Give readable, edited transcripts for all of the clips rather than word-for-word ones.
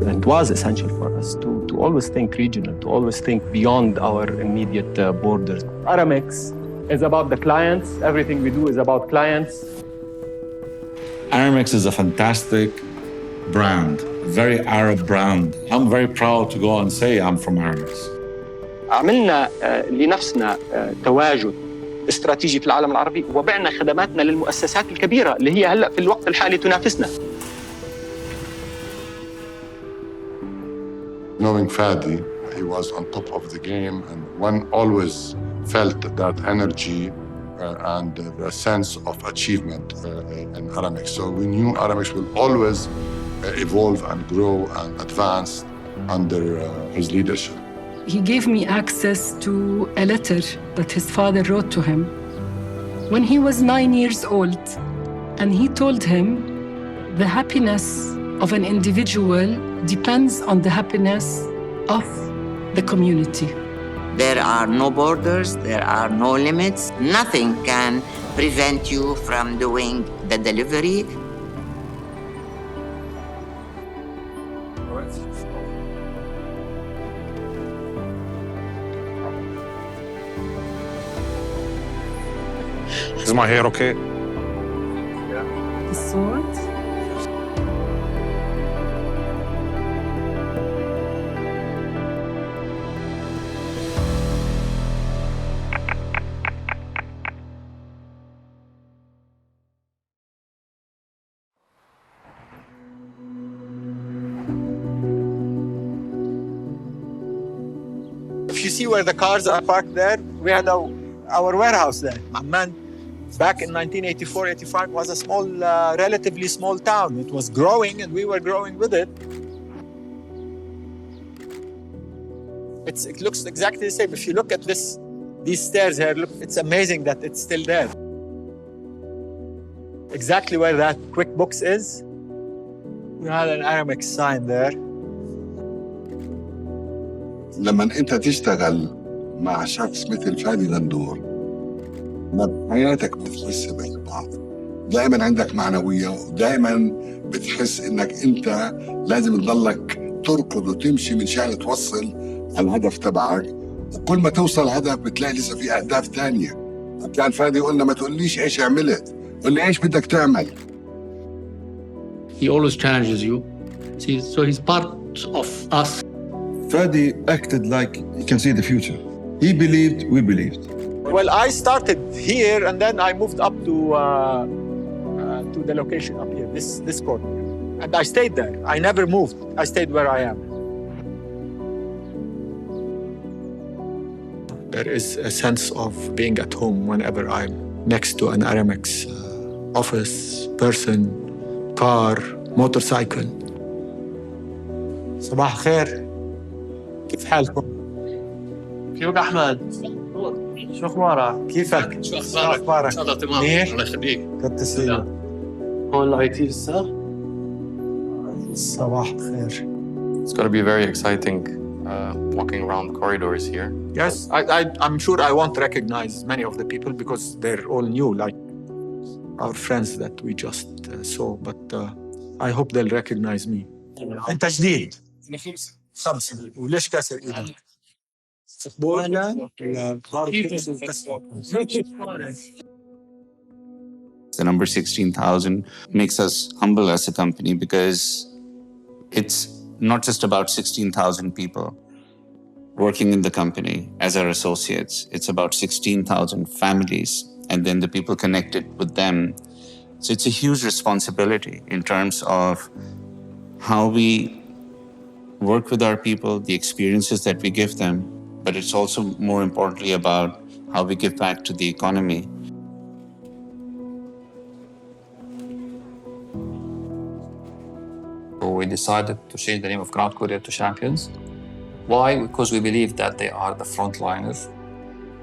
it was essential for us to always think regional, to always think beyond our immediate borders. Aramex is about the clients. Everything we do is about clients. Aramex is a fantastic brand, a very Arab brand. I'm very proud to go and say I'm from Aramex. عملنا لنفسنا تواجد استراتيجي في العالم العربي وبعنا خدماتنا للمؤسسات الكبيرة اللي هي هلأ في الوقت الحالي تنافسنا. Knowing Fadi, he was on top of the game, and one always felt that energy and the sense of achievement in Aramex. So we knew Aramex will always evolve and grow and advance under his leadership. He gave me access to a letter that his father wrote to him when he was 9 years old. And he told him the happiness of an individual depends on the happiness of the community. There are no borders, there are no limits. Nothing can prevent you from doing the delivery. Is my hair okay? The sword. If you see where the cars are parked there, we had our warehouse there. Amman, back in 1984-85, was a small, relatively small town. It was growing, and we were growing with it. It looks exactly the same. If you look at these stairs here, look, it's amazing that it's still there. Exactly where that QuickBooks is, we had an Aramex sign there. لما انت تشتغل مع شخص مثل فادي غندور ما بحياتك بتحس بالإحباط. دائما عندك معنوية ودائما بتحس انك انت لازم تضلك تركض وتمشي من شان توصل على الهدف تبعك، وكل ما توصل الهدف بتلاقي لسه في اهداف ثانيه. كان فادي قلنا ما تقوليش ايش عملت، قول لي ايش بدك تعمل. He always challenges you. So he's part of us. Fadi acted like he can see the future. He believed, we believed. Well, I started here, and then I moved up to the location up here, this corner. And I stayed there. I never moved. I stayed where I am. There is a sense of being at home whenever I'm next to an Aramex office, person, car, motorcycle. صباح الخير. كيف حالكم؟ كيفك أحمد؟ شو أخبارك؟ كيفك؟ شو أخبارك؟ إن شاء الله تمام. الله يخليك. Good to see you. هون الاي تي لسه؟ صباح الخير. It's going to be very exciting walking around corridors here. Yes, I'm sure I won't recognize many of the people because they're all new, like our friends that we just saw. But I hope they'll recognize me. أنت جديد. خمسة. وليش كسر إيدك؟ The number 16,000 makes us humble as a company because it's not just about 16,000 people working in the company as our associates. It's about 16,000 families and then the people connected with them. So it's a huge responsibility in terms of how we work with our people, the experiences that we give them, but it's also more importantly about how we give back to the economy. So we decided to change the name of Ground Courier to Champions. Why? Because we believe that they are the frontliners.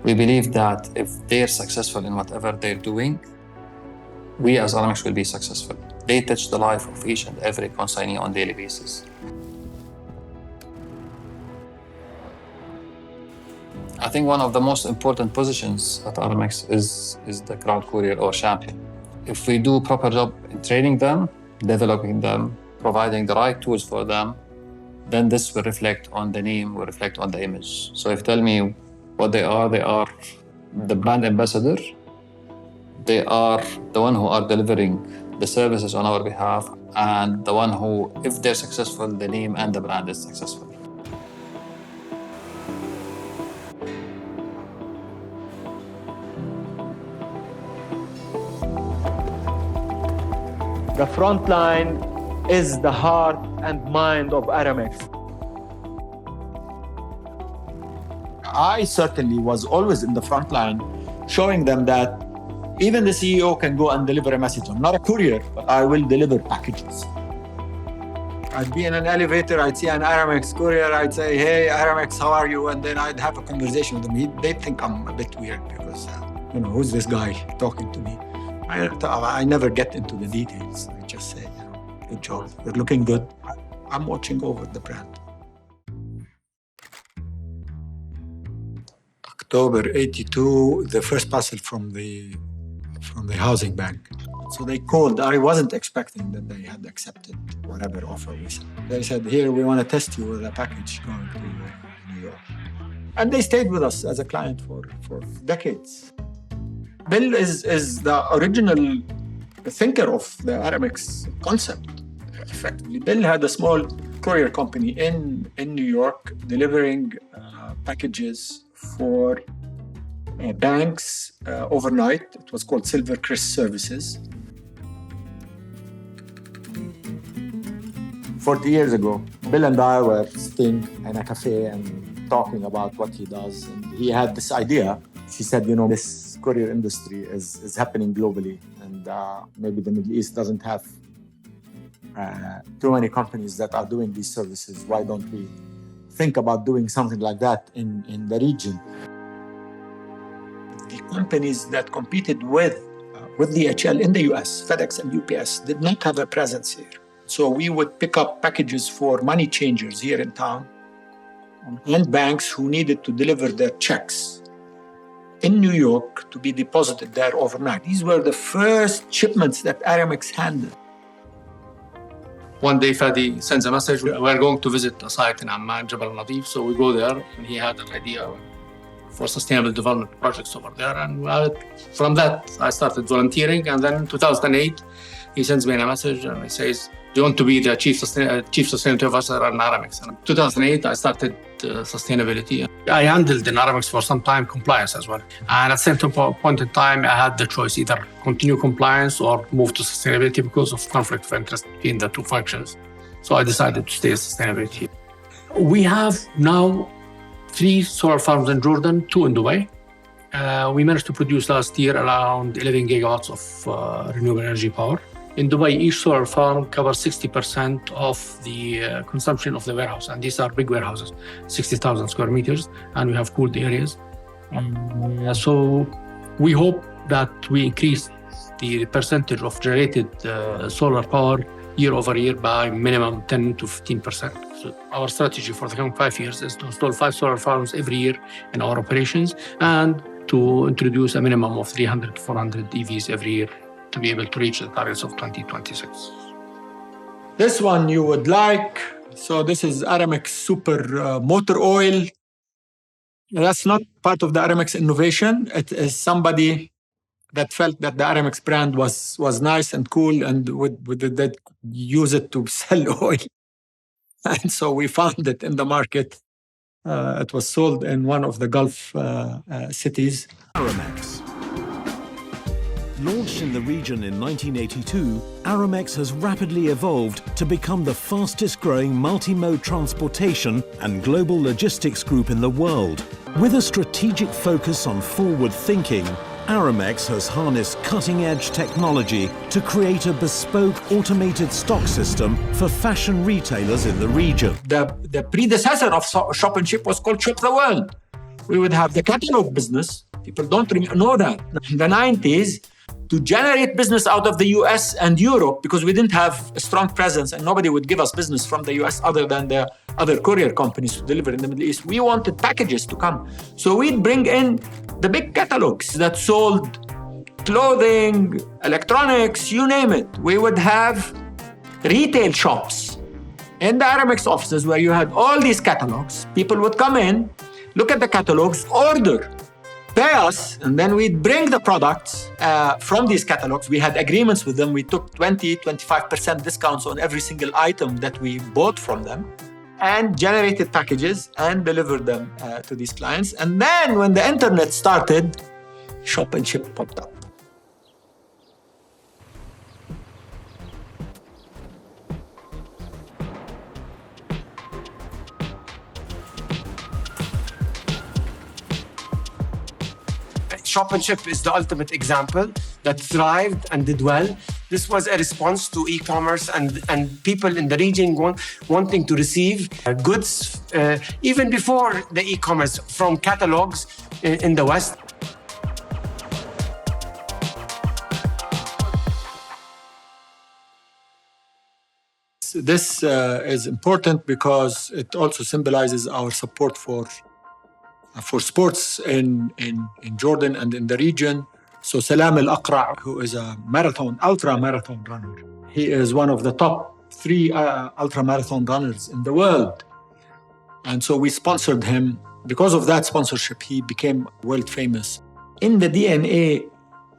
We believe that if they're successful in whatever they're doing, we as Aramex will be successful. They touch the life of each and every consignee on a daily basis. I think one of the most important positions at Aramex is the Ground Courier or Champion. If we do a proper job in training them, developing them, providing the right tools for them, then this will reflect on the name, will reflect on the image. So if you tell me what they are the brand ambassador. They are the one who are delivering the services on our behalf, and the one who, if they're successful, the name and the brand is successful. The front line is the heart and mind of Aramex. I certainly was always in the front line, showing them that even the CEO can go and deliver a message. I'm not a courier, but I will deliver packages. I'd be in an elevator, I'd see an Aramex courier, I'd say, hey, Aramex, how are you? And then I'd have a conversation with them. They'd think I'm a bit weird because, who's this guy talking to me? I never get into the details. I just say, good job, you're looking good. I'm watching over the brand. October 82, the first parcel from the housing bank. So they called. I wasn't expecting that they had accepted whatever offer we sent. They said, here, we want to test you with a package going to New York. And they stayed with us as a client for decades. Bill is the original thinker of the Aramex concept, effectively. Bill had a small courier company in New York delivering packages for banks overnight. It was called Silver Crest Services. 40 years ago, Bill and I were sitting in a cafe and talking about what he does. And he had this idea. She said, this courier industry is happening globally. And maybe the Middle East doesn't have too many companies that are doing these services. Why don't we think about doing something like that in the region? The companies that competed with DHL in the US, FedEx and UPS, did not have a presence here. So we would pick up packages for money changers here in town and banks who needed to deliver their checks in New York to be deposited there overnight. These were the first shipments that Aramex handled. One day, Fadi sends a message. We're going to visit a site in Amman, Jabal Nadif. So we go there, and he had an idea for sustainable development projects over there. And from that, I started volunteering. And then in 2008, he sends me a message and he says, do you want to be the chief sustainability officer at Aramex? And in 2008, I started sustainability. I handled in Aramex for some time compliance as well. And at the same point in time, I had the choice either continue compliance or move to sustainability because of conflict of interest between the two functions. So I decided to stay in sustainability. We have now 3 solar farms in Jordan, 2 in Dubai. We managed to produce last year around 11 gigawatts of renewable energy power. In Dubai, each solar farm covers 60% of the consumption of the warehouse. And these are big warehouses, 60,000 square meters, and we have cooled areas. So we hope that we increase the percentage of generated solar power year over year by minimum 10 to 15%. So our strategy for the coming 5 years is to install 5 solar farms every year in our operations and to introduce a minimum of 300 to 400 EVs every year to be able to reach the targets of 2026. This one you would like. So this is Aramex Super Motor Oil. That's not part of the Aramex innovation. It is somebody that felt that the Aramex brand was nice and cool and would use it to sell oil. And so we found it in the market. It was sold in one of the Gulf cities. Aramex. Launched in the region in 1982, Aramex has rapidly evolved to become the fastest growing multi-mode transportation and global logistics group in the world. With a strategic focus on forward thinking, Aramex has harnessed cutting-edge technology to create a bespoke automated stock system for fashion retailers in the region. The predecessor of Shop and Ship was called Shop the World. We would have the catalog business. People don't know that. In the 90s, to generate business out of the US and Europe, because we didn't have a strong presence and nobody would give us business from the US other than the other courier companies to deliver in the Middle East, we wanted packages to come. So we'd bring in the big catalogs that sold clothing, electronics, you name it. We would have retail shops In the Aramex offices where you had all these catalogs, people would come in, look at the catalogs, order, pay us, and then we'd bring the products from these catalogs. We had agreements with them. We took 20-25% discounts on every single item that we bought from them and generated packages and delivered them to these clients. And then when the internet started, shop and ship popped up. Shop and Ship is the ultimate example that thrived and did well. This was a response to e-commerce and people in the region wanting to receive goods even before the e-commerce from catalogs in the West. This is important because it also symbolizes our support for sports in Jordan and in the region. So Salam Al-Aqra, who is a ultra-marathon runner. He is one of the top 3 ultra-marathon runners in the world. And so we sponsored him. Because of that sponsorship, he became world famous. In the DNA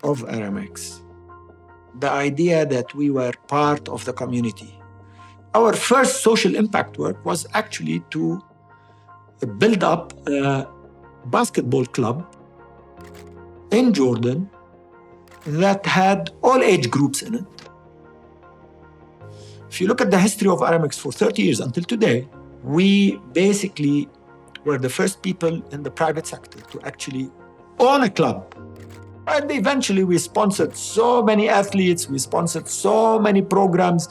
of Aramex, the idea that we were part of the community. Our first social impact work was actually to build up a basketball club in Jordan that had all age groups in it. If you look at the history of Aramex for 30 years until today, we basically were the first people in the private sector to actually own a club. And eventually we sponsored so many athletes, we sponsored so many programs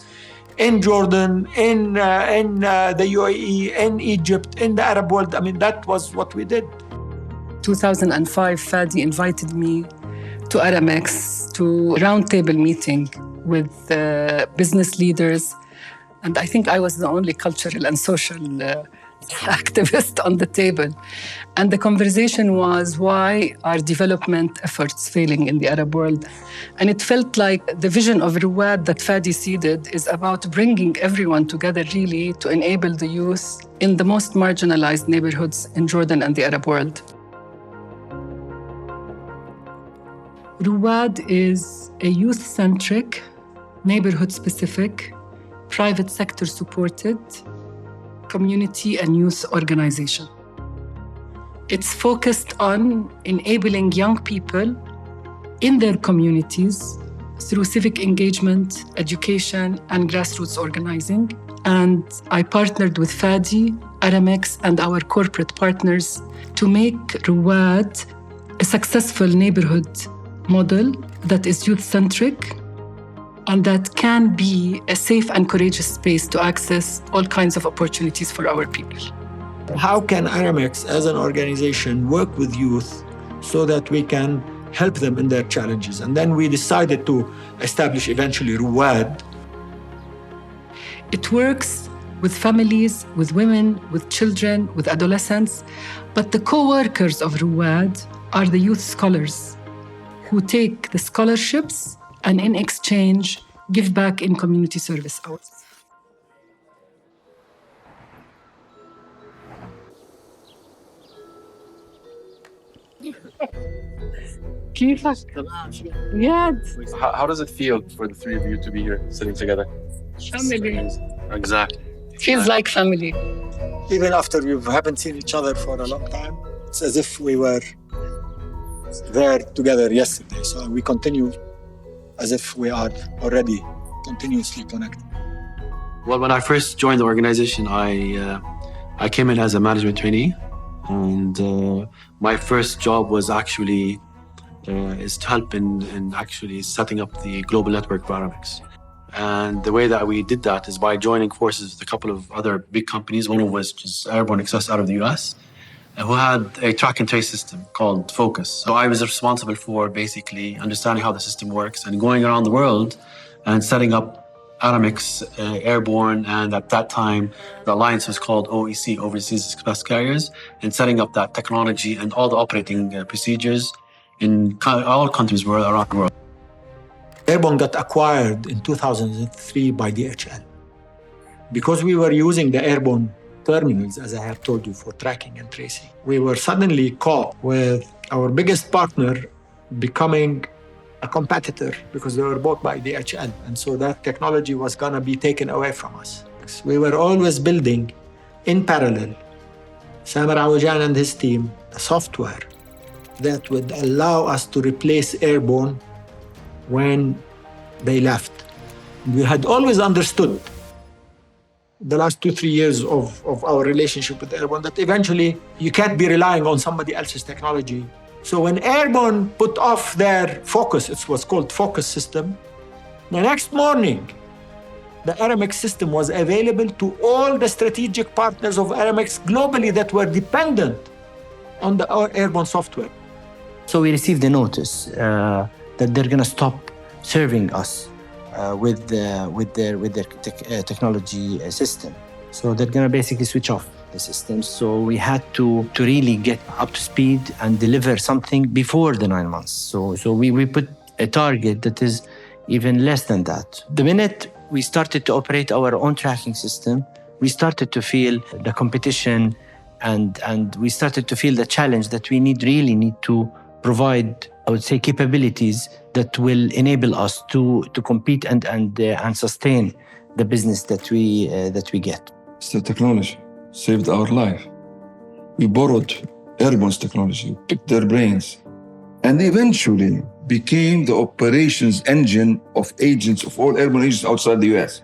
in Jordan, in the UAE, in Egypt, in the Arab world. I mean, that was what we did. 2005, Fadi invited me to Aramex to a roundtable meeting with business leaders. And I think I was the only cultural and social activist on the table. And the conversation was, why are development efforts failing in the Arab world? And it felt like the vision of Ruwad that Fadi seeded is about bringing everyone together really to enable the youth in the most marginalized neighborhoods in Jordan and the Arab world. Ruwad is a youth-centric, neighborhood-specific, private sector-supported community and youth organization. It's focused on enabling young people in their communities through civic engagement, education, and grassroots organizing. And I partnered with Fadi, Aramex, and our corporate partners to make Ruwad a successful neighborhood model that is youth-centric and that can be a safe and courageous space to access all kinds of opportunities for our people. How can Aramex as an organization work with youth so that we can help them in their challenges? And then we decided to establish eventually Ruwad. It works with families, with women, with children, with adolescents, but the co-workers of Ruwad are the youth scholars who take the scholarships and in exchange give back in community service hours. How does it feel for the 3 of you to be here sitting together? Family. Exactly. Feels like family. Even after we haven't seen each other for a long time, it's as if we were there together yesterday. So we continue as if we are already continuously connected. Well, when I first joined the organization, I came in as a management trainee, and my first job was actually is to help in actually setting up the global network for Aramex. And the way that we did that is by joining forces with a couple of other big companies, one of which is Airborne Express out of the US, who had a track and trace system called Focus. So I was responsible for basically understanding how the system works and going around the world and setting up Aramex Airborne, and at that time, the alliance was called OEC, Overseas Express Carriers, and setting up that technology and all the operating procedures in all countries around the world. Airborne got acquired in 2003 by DHL. because we were using the airborne terminals, as I have told you, for tracking and tracing, we were suddenly caught with our biggest partner becoming a competitor because they were bought by DHL. And so that technology was gonna be taken away from us. We were always building in parallel, Samer Awajan and his team, a software that would allow us to replace airborne when they left. We had always understood the last 2-3 years of our relationship with airborne that eventually you can't be relying on somebody else's technology. So when airborne put off their focus, it was called focus system, the next morning, the Aramex system was available to all the strategic partners of Aramex globally that were dependent on our airborne software. So we received a notice that they're going to stop serving us with their technology system. So they're going to basically switch off the system. So we had to really get up to speed and deliver something before the 9 months. So we put a target that is even less than that. The minute we started to operate our own tracking system, we started to feel the competition and we started to feel the challenge that we really need to provide, I would say, capabilities that will enable us to compete and sustain the business that we get. It's the technology saved our life. We borrowed Airborne's technology, picked their brains, and eventually became the operations engine of agents, of all airborne agents outside the US.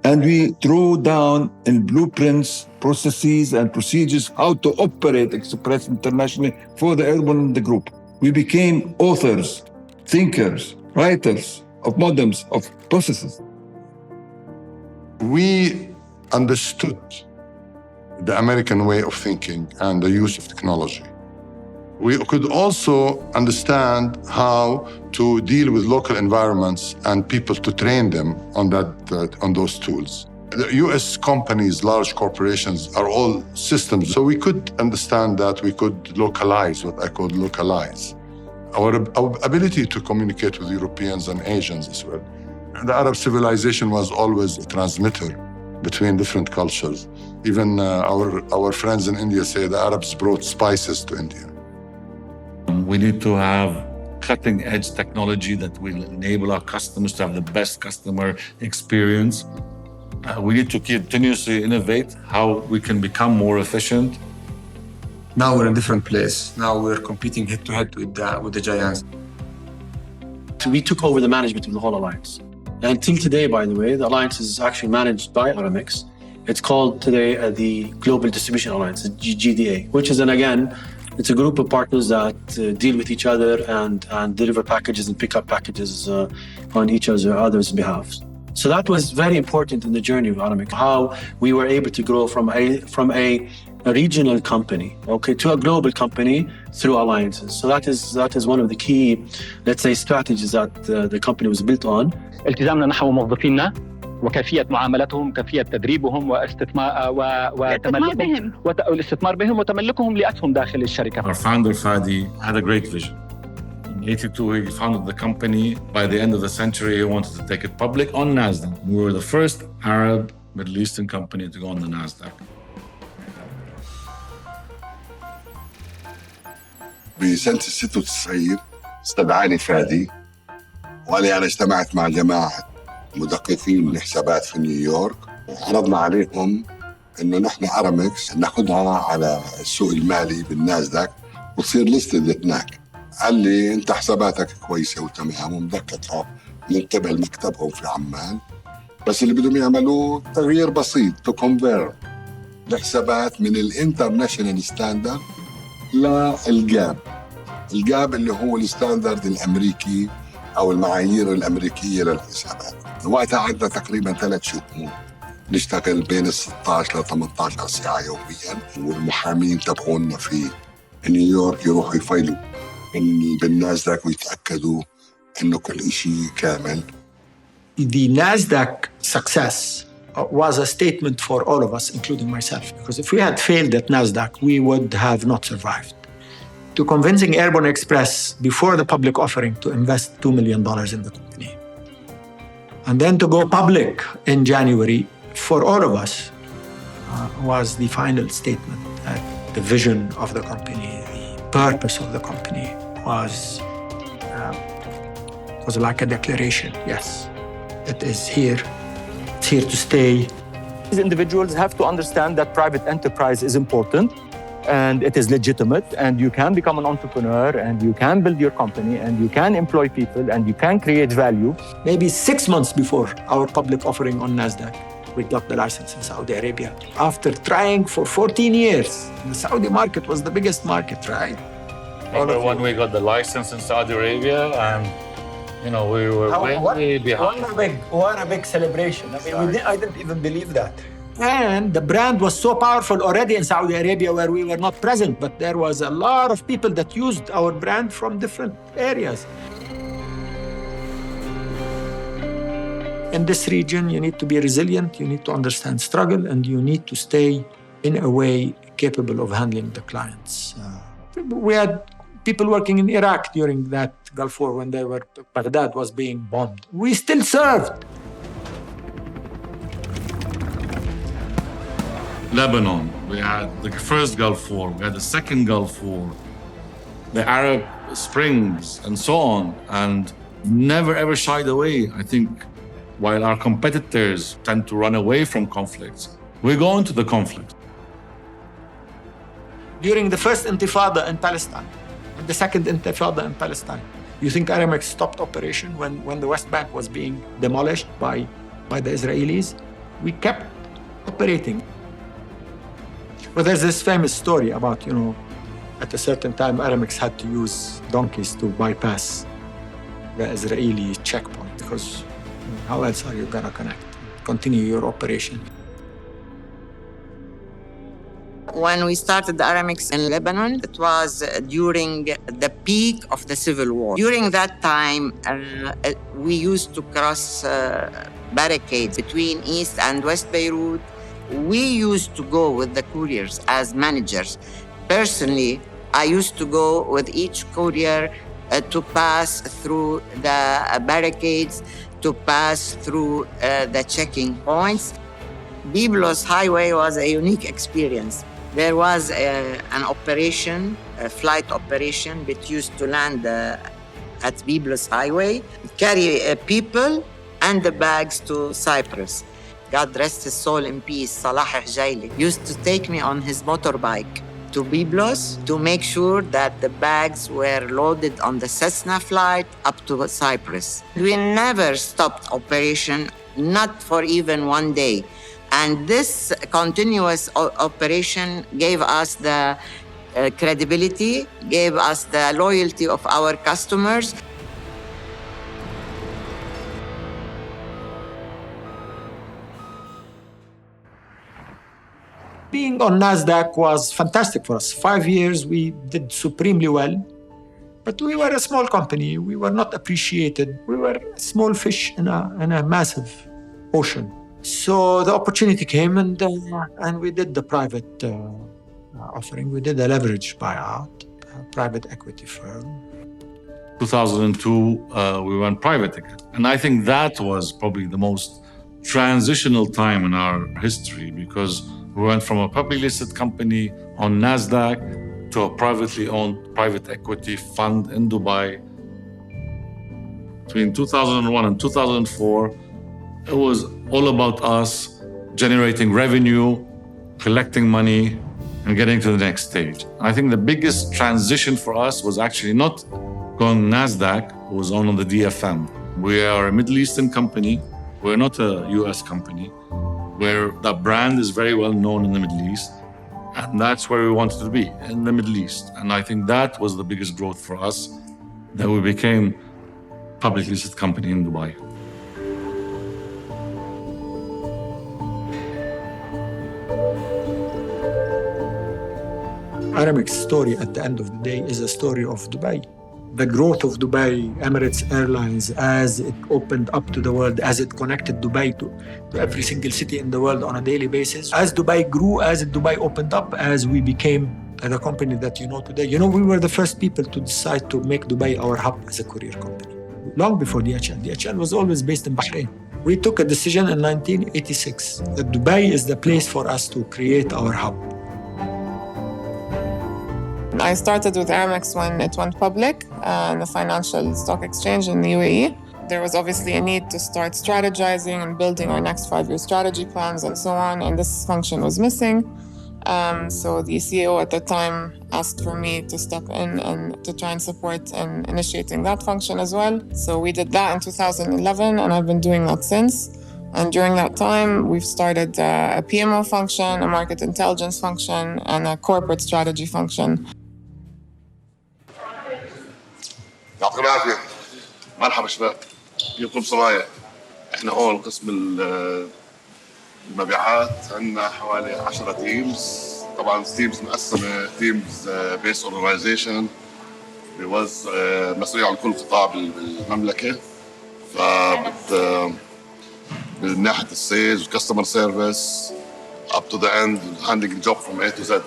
And we drew down in blueprints, processes, and procedures how to operate Express internationally for the airborne in the group. We became authors, thinkers, writers of modems, of processes. We understood the American way of thinking and the use of technology. We could also understand how to deal with local environments and people to train them on those tools. The US companies, large corporations, are all systems. So we could understand that we could localize, what I call localize. Our ability to communicate with Europeans and Asians as well. The Arab civilization was always a transmitter between different cultures. Even our friends in India say the Arabs brought spices to India. We need to have cutting-edge technology that will enable our customers to have the best customer experience. We need to continuously innovate how we can become more efficient. Now we're in a different place. Now we're competing head-to-head with the giants. So we took over the management of the whole alliance. And until today, by the way, the alliance is actually managed by Aramex. It's called today the Global Distribution Alliance, the GDA, which is, it's a group of partners that deal with each other and deliver packages and pick up packages on each other's behalf. So that was very important in the journey of Aramex, how we were able to grow from a regional company, to a global company through alliances. So that is one of the key, let's say, strategies that the company was built on. التزامنا نحو موظفينا وكيفية معاملتهم، كيفية تدريبهم والاستثمار بهم وتملكهم لأسهم داخل الشركة. Our founder, Fadi, had a great vision. In 1982, he founded the company. By the end of the century, he wanted to take it public on NASDAQ. We were the first Arab Middle Eastern company to go on the NASDAQ. بسنة 96 استدعاني فادي وقال لي أنا اجتمعت مع جماعة مدققين من حسابات في نيويورك وعرضنا عليهم إنه نحن أرامكس ناخدها على السوق المالي بالناسداك وتصير ليستد هناك. قال لي أنت حساباتك كويسة وتمام ومدققة ننتبه لمكتبهم في عمان، بس اللي بدهم يعملوه تغيير بسيط تو كونفير الحسابات من الانترناشونال ستاندرد للجاب. الجاب اللي هو الستاندرد الأمريكي أو المعايير الأمريكية للحسابات. وقتها عندنا تقريبا 3 شهور نشتغل بين 16 ل 18 ساعة يوميا، والمحامين تبعونا في نيويورك يروحوا يفايلوا بالناسداك ويتأكدوا إنه كل شيء كامل. The Nasdaq success was a statement for all of us, including myself, because if we had failed at Nasdaq, we would have not survived. To convincing Airborne Express before the public offering to invest $2 million in the company. And then to go public in January for all of us, was the final statement that the vision of the company, the purpose of the company was like a declaration. Yes, it is here. It's here to stay. These individuals have to understand that private enterprise is important and it is legitimate, and you can become an entrepreneur and you can build your company and you can employ people and you can create value. Maybe 6 months before our public offering on NASDAQ, we got the license in Saudi Arabia. After trying for 14 years, the Saudi market was the biggest market, right? Remember when we got the license in Saudi Arabia and we were way behind. What a big celebration. I didn't even believe that. And the brand was so powerful already in Saudi Arabia where we were not present, but there was a lot of people that used our brand from different areas. In this region, you need to be resilient, you need to understand struggle, and you need to stay in a way capable of handling the clients. We had people working in Iraq during that Gulf War when Baghdad was being bombed. We still served. Lebanon, we had the first Gulf War, we had the second Gulf War, the Arab Springs, and so on, and never ever shied away. I think while our competitors tend to run away from conflicts, we go into the conflict. During the first Intifada in Palestine, and the second Intifada in Palestine, you think Aramex stopped operation when the West Bank was being demolished by the Israelis? We kept operating. Well, there's this famous story about, at a certain time, Aramex had to use donkeys to bypass the Israeli checkpoint because how else are you gonna continue your operation? When we started Aramex in Lebanon, it was during the peak of the civil war. During that time, we used to cross barricades between East and West Beirut. We used to go with the couriers as managers. Personally, I used to go with each courier to pass through the barricades, to pass through the checking points. Byblos Highway was a unique experience. There was an operation, a flight operation that used to land at Byblos Highway, carry people and the bags to Cyprus. God rest his soul in peace, Salah Jaili used to take me on his motorbike to Byblos to make sure that the bags were loaded on the Cessna flight up to Cyprus. We never stopped operation, not for even one day. And this continuous operation gave us the credibility, gave us the loyalty of our customers. Being on NASDAQ was fantastic for us. 5 years, we did supremely well. But we were a small company. We were not appreciated. We were a small fish in a massive ocean. So the opportunity came and we did the private offering. We did a leverage buyout, a private equity firm. 2002, we went private again. And I think that was probably the most transitional time in our history because we went from a publicly listed company on NASDAQ to a privately owned private equity fund in Dubai. Between 2001 and 2004, it was all about us generating revenue, collecting money, and getting to the next stage. I think the biggest transition for us was actually not going NASDAQ, it was on the DFM. We are a Middle Eastern company. We're not a US company, where that brand is very well known in the Middle East. And that's where we wanted to be, in the Middle East. And I think that was the biggest growth for us, that we became a publicly listed company in Dubai. Aramex's story at the end of the day is a story of Dubai. The growth of Dubai, Emirates Airlines, as it opened up to the world, as it connected Dubai to every single city in the world on a daily basis. As Dubai grew, as Dubai opened up, as we became the company that you know today. We were the first people to decide to make Dubai our hub as a courier company. Long before DHL. DHL was always based in Bahrain. We took a decision in 1986 that Dubai is the place for us to create our hub. I started with Aramex when it went public on the financial stock exchange in the UAE. There was obviously a need to start strategizing and building our next 5-year strategy plans and so on, and this function was missing. So the CEO at the time asked for me to step in and to try and support in initiating that function as well. So we did that in 2011, and I've been doing that since. And during that time, we've started a PMO function, a market intelligence function, and a corporate strategy function. يعطيكم العافية. مرحبا شباب. كيفكم صبايا؟ احنا هون قسم المبيعات عندنا حوالي 10 تيمز. طبعا تيمز مقسمة تيمز بيس اورجنايزيشن مسؤولية عن كل قطاع بالمملكة. من ناحية السيلز والكاستمر سيرفيس up to the end, handling the job from A to Z.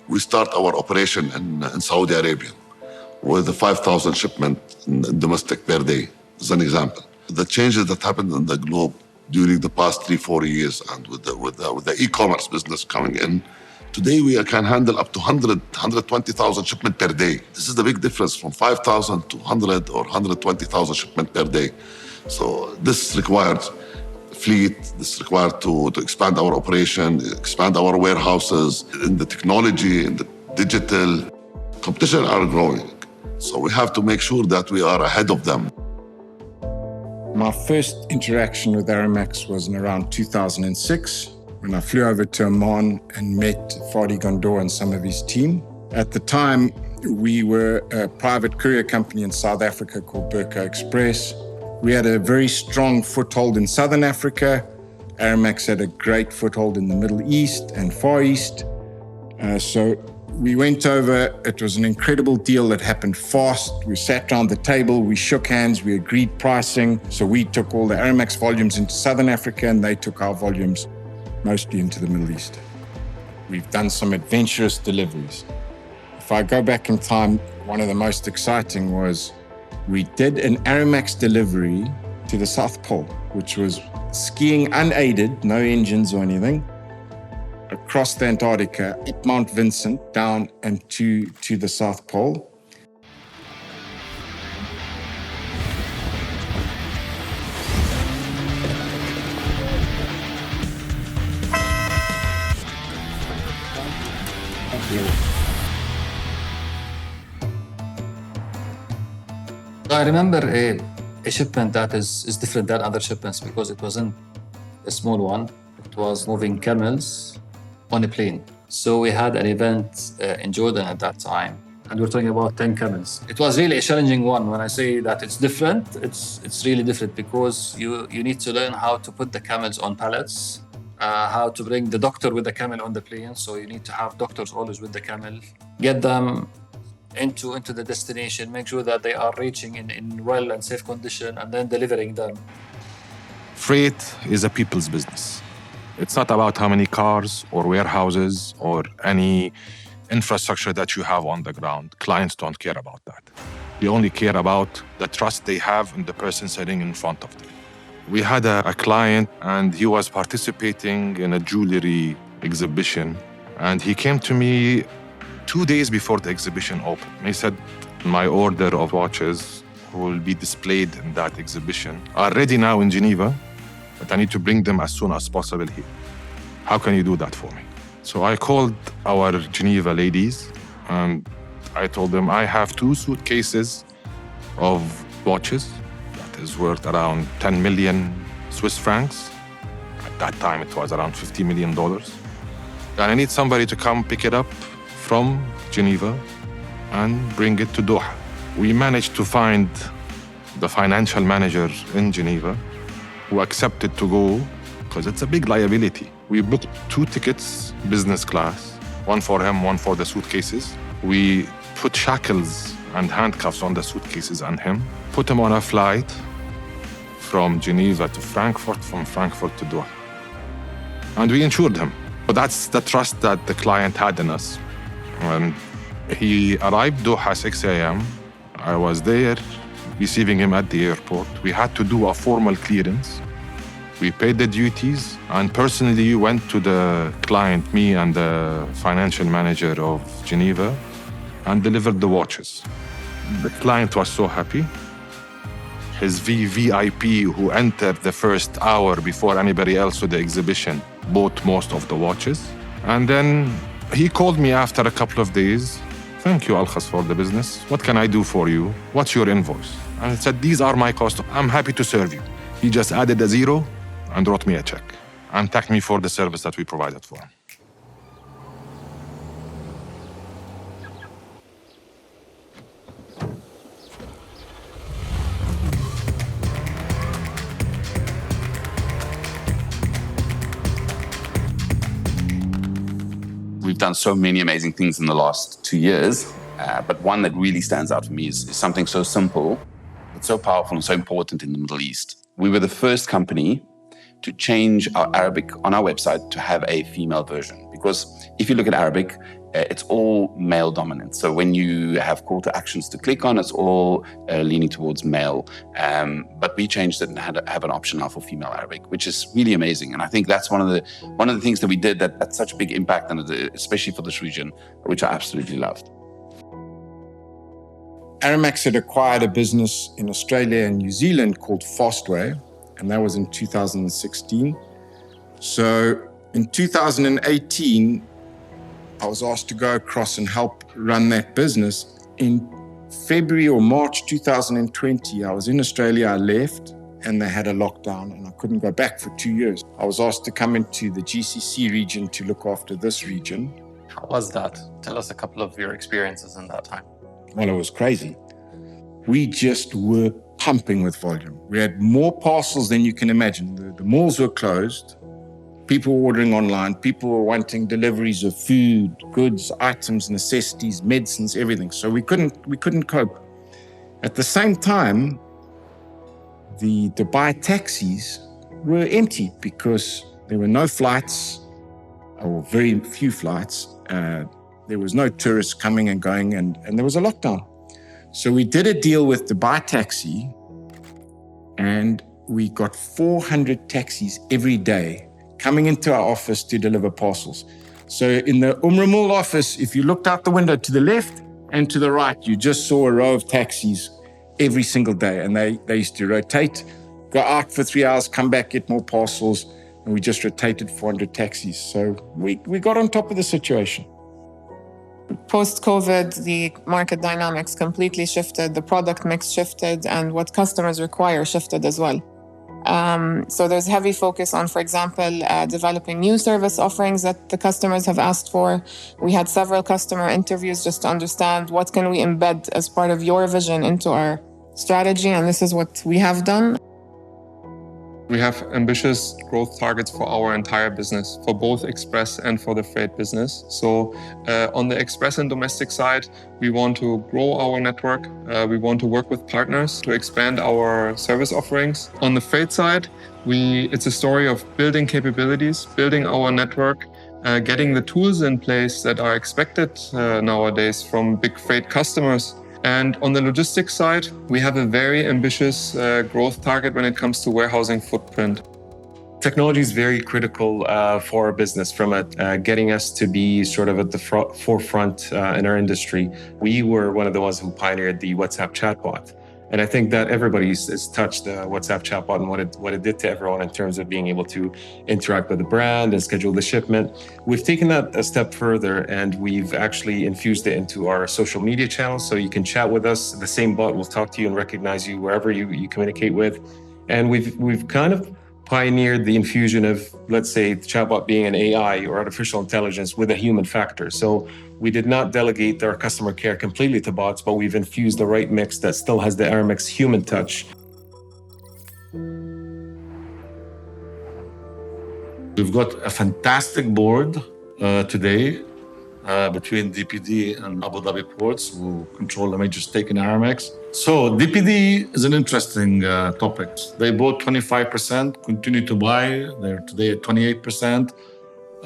We start our operation in Saudi Arabia with a 5,000 shipment in domestic per day, as an example. The changes that happened in the globe during the past 3-4 years, and with the e-commerce business coming in, today we can handle up to 120,000 shipment per day. This is the big difference from 5,000 to 100 or 120,000 shipment per day. So this required fleet, this required to expand our operation, expand our warehouses, in the technology, in the digital. Competition are growing. So we have to make sure that we are ahead of them. My first interaction with Aramex was in around 2006 when I flew over to Amman and met Fadi, Ghandour and some of his team. At the time, we were a private courier company in South Africa called Burqa Express. We had a very strong foothold in Southern Africa. Aramex had a great foothold in the Middle East and Far East. So we went over. It was an incredible deal that happened fast. We sat around the table, we shook hands, we agreed pricing. So we took all the Aramex volumes into Southern Africa and they took our volumes mostly into the Middle East. We've done some adventurous deliveries. If I go back in time, one of the most exciting was we did an Aramex delivery to the South Pole, which was skiing unaided, no engines or anything, across the Antarctica, up Mount Vincent, down and to the South Pole. I remember a shipment that is different than other shipments because it wasn't a small one. It was moving camels on a plane. So we had an event in Jordan at that time, and we're talking about 10 camels. It was really a challenging one. When I say that it's different, it's really different because you need to learn how to put the camels on pallets, how to bring the doctor with the camel on the plane. So you need to have doctors always with the camel, get them into the destination, make sure that they are reaching in well and safe condition, and then delivering them. Freight is a people's business. It's not about how many cars or warehouses or any infrastructure that you have on the ground. Clients don't care about that. They only care about the trust they have in the person sitting in front of them. We had a client and he was participating in a jewelry exhibition, and he came to me 2 days before the exhibition opened. He said, my order of watches will be displayed in that exhibition are ready now in Geneva, but I need to bring them as soon as possible here. How can you do that for me? So I called our Geneva ladies and I told them I have 2 suitcases of watches that is worth around 10 million Swiss francs. At that time, it was around $50 million. And I need somebody to come pick it up from Geneva and bring it to Doha. We managed to find the financial manager in Geneva who accepted to go because it's a big liability. We booked 2 tickets, business class, one for him, one for the suitcases. We put shackles and handcuffs on the suitcases and him, put him on a flight from Geneva to Frankfurt, from Frankfurt to Doha. And we insured him. But that's the trust that the client had in us. And he arrived Doha 6 a.m. I was there receiving him at the airport. We had to do a formal clearance We paid the duties and personally went to the client, me and the financial manager of Geneva, and delivered the watches. The client was so happy. His VVIP, who entered the first hour before anybody else to the exhibition, bought most of the watches. And then he called me after a couple of days. Thank you, Alkhas, for the business. What can I do for you? What's your invoice? And I said, these are my costs. I'm happy to serve you. He just added a zero and wrote me a check and thanked me for the service that we provided for him. We've done so many amazing things in the last 2 years, but one that really stands out for me is something so simple, but so powerful and so important in the Middle East. We were the first company to change our Arabic on our website to have a female version. Because if you look at Arabic, it's all male dominant. So when you have call to actions to click on, it's all leaning towards male. But we changed it and have an option now for female Arabic, which is really amazing. And I think that's one of the things that we did that had such a big impact, on it, especially for this region, which I absolutely loved. Aramex had acquired a business in Australia and New Zealand called Fastway, and that was in 2016. So in 2018, I was asked to go across and help run that business. In February or March 2020, I was in Australia, I left, and they had a lockdown, and I couldn't go back for 2 years. I was asked to come into the GCC region to look after this region. How was that? Tell us a couple of your experiences in that time. Well, it was crazy. We just were pumping with volume. We had more parcels than you can imagine. The malls were closed. People were ordering online. People were wanting deliveries of food, goods, items, necessities, medicines, everything. So we couldn't cope. At the same time, the Dubai taxis were empty because there were no flights, or very few flights. There was no tourists coming and going, and there was a lockdown. So we did a deal with Dubai Taxi, and we got 400 taxis every day coming into our office to deliver parcels. So in the Mall office, if you looked out the window to the left and to the right, you just saw a row of taxis every single day. And they used to rotate, go out for 3 hours, come back, get more parcels, and we just rotated 400 taxis. So we got on top of the situation. Post-COVID, the market dynamics completely shifted, the product mix shifted, and what customers require shifted as well. So there's heavy focus on, for example, developing new service offerings that the customers have asked for. We had several customer interviews just to understand what can we embed as part of your vision into our strategy, and this is what we have done. We have ambitious growth targets for our entire business, for both Express and for the freight business. So on the Express and domestic side, we want to grow our network. We want to work with partners to expand our service offerings. On the freight side, it's a story of building capabilities, building our network, getting the tools in place that are expected nowadays from big freight customers. And on the logistics side, we have a very ambitious growth target when it comes to warehousing footprint. Technology is very critical for our business, from getting us to be sort of at the forefront in our industry. We were one of the ones who pioneered the WhatsApp chatbot. And I think that everybody's touched the WhatsApp chatbot and what it did to everyone in terms of being able to interact with the brand and schedule the shipment. We've taken that a step further, and we've actually infused it into our social media channels. So you can chat with us. The same bot will talk to you and recognize you wherever you communicate with. And we've kind of pioneered the infusion of, let's say, the chatbot being an AI or artificial intelligence with a human factor. So we did not delegate our customer care completely to bots, but we've infused the right mix that still has the Aramex human touch. We've got a fantastic board today between DPD and Abu Dhabi Ports, who control a major stake in Aramex. So DPD is an interesting topic. They bought 25%, continue to buy. They're today at 28%.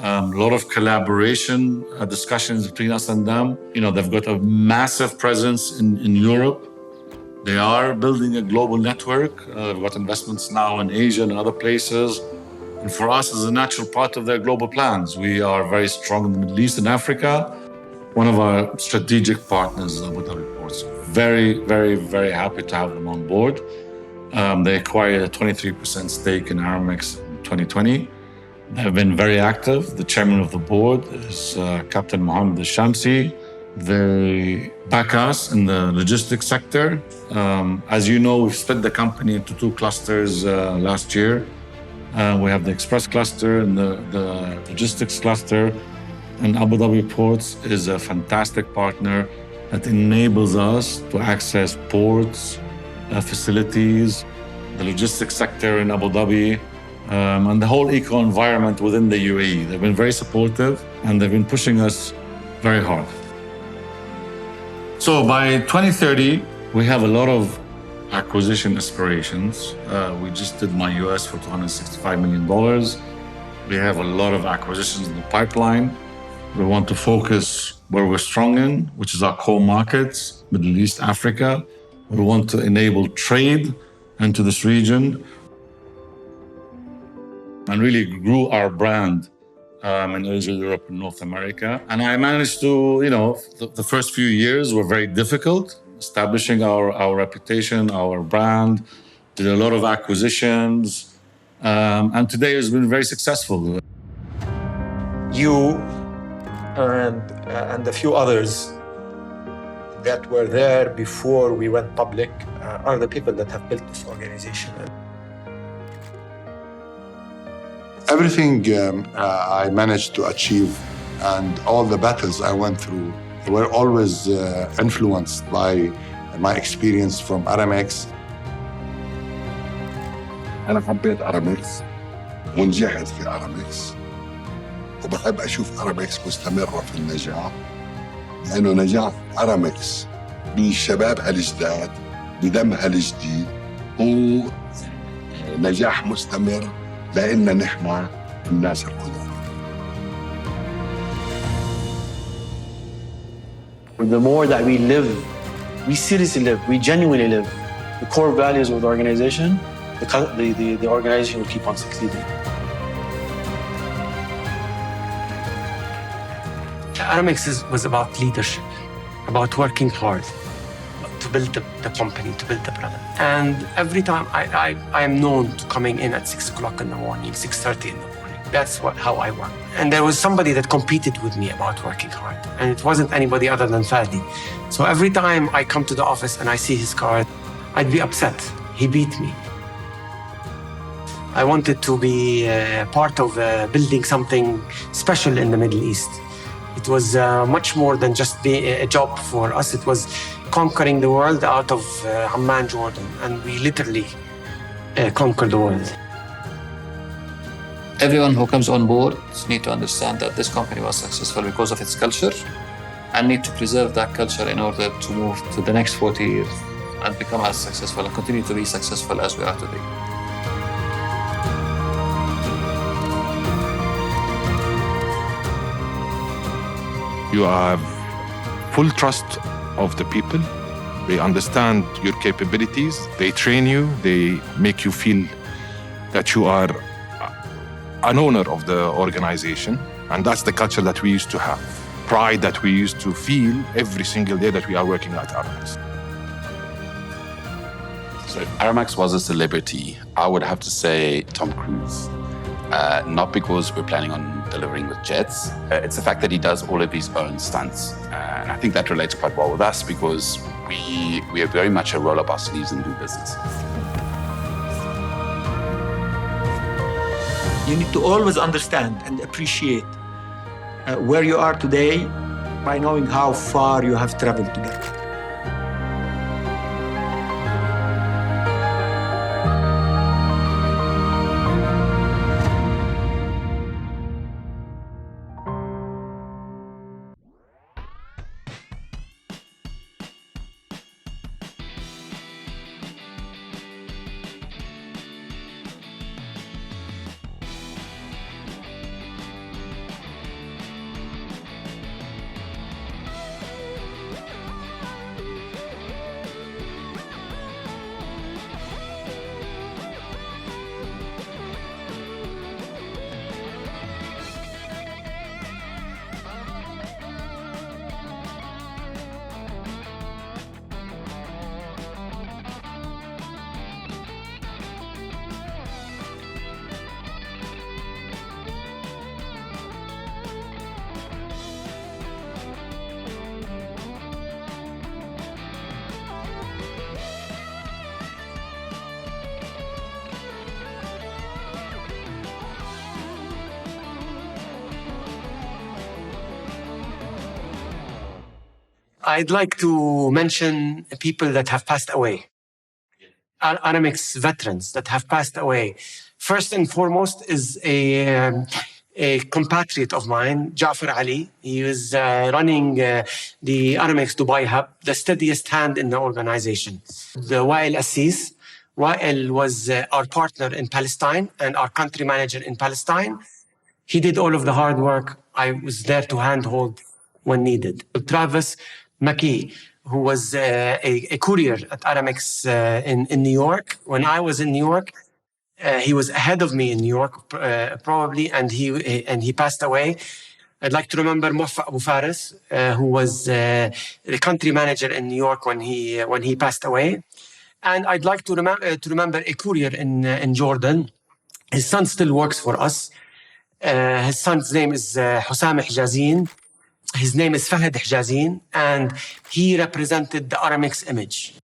A lot of collaboration, discussions between us and them. You know, they've got a massive presence in Europe. They are building a global network. They've got investments now in Asia and other places. And for us, it's a natural part of their global plans. We are very strong in the Middle East and Africa. One of our strategic partners is Abu Dhabi Ports. Very, very, very happy to have them on board. They acquired a 23% stake in Aramex in 2020. They have been very active. The chairman of the board is Captain Mohammed Al-Shamsi. They back us in the logistics sector. As you know, we've split the company into two clusters last year. We have the express cluster and the logistics cluster. And Abu Dhabi Ports is a fantastic partner that enables us to access ports, facilities, the logistics sector in Abu Dhabi, and the whole eco-environment within the UAE. They've been very supportive and they've been pushing us very hard. So by 2030, we have a lot of acquisition aspirations. We just did my US for $265 million. We have a lot of acquisitions in the pipeline. We want to focus where we're strong in, which is our core markets, Middle East, Africa. We want to enable trade into this region and really grew our brand in Asia, Europe, and North America. And I managed to, the first few years were very difficult, establishing our reputation, our brand, did a lot of acquisitions, and today has been very successful. You and a few others that were there before we went public are the people that have built this organization. Everything I managed to achieve and all the battles I went through were always influenced by my experience from Aramex. أنا حبيت أرامكس ونجحت في أرامكس وبحب أشوف أرامكس مستمرة في النجاح لأنه نجاح أرامكس بشبابها الجداد بدمها الجديد هو نجاح مستمر لأننا نحن الناس القدامى. The more that we live, we seriously live, we genuinely live the core values of the organization, the organization will keep on succeeding. Aramex was about leadership, about working hard to build the company, to build the brand. And every time I am known to coming in at 6 o'clock in the morning, 6:30 in the morning. That's how I work. And there was somebody that competed with me about working hard. And it wasn't anybody other than Fadi. So every time I come to the office and I see his card, I'd be upset. He beat me. I wanted to be part of building something special in the Middle East. It was much more than just a job for us. It was conquering the world out of Amman, Jordan. And we literally conquered the world. Everyone who comes on board needs to understand that this company was successful because of its culture and need to preserve that culture in order to move to the next 40 years and become as successful and continue to be successful as we are today. You have full trust of the people. They understand your capabilities. They train you. They make you feel that you are an owner of the organization. And that's the culture that we used to have. Pride that we used to feel every single day that we are working at Aramex. So if Aramex was a celebrity, I would have to say Tom Cruise. Not because we're planning on delivering with jets. It's the fact that he does all of his own stunts. And I think that relates quite well with us because we are very much a roll up our sleeves and do business. You need to always understand and appreciate where you are today by knowing how far you have traveled to get there. I'd like to mention people that have passed away. Aramex veterans that have passed away. First and foremost is a compatriot of mine, Ja'far Ali. He was running the Aramex Dubai hub, the steadiest hand in the organization. The Wael Assis. Wael was our partner in Palestine and our country manager in Palestine. He did all of the hard work. I was there to handhold when needed. Travis Maki, who was a courier at Aramex in New York. When I was in New York, he was ahead of me in New York, probably, and he passed away. I'd like to remember Muwaffaq Abu Faris, who was the country manager in New York when he passed away. And I'd like to remember a courier in Jordan. His son still works for us. His son's name is Hussam Hijazin. His name is Fahad Hijazin, and he represented the Aramex image.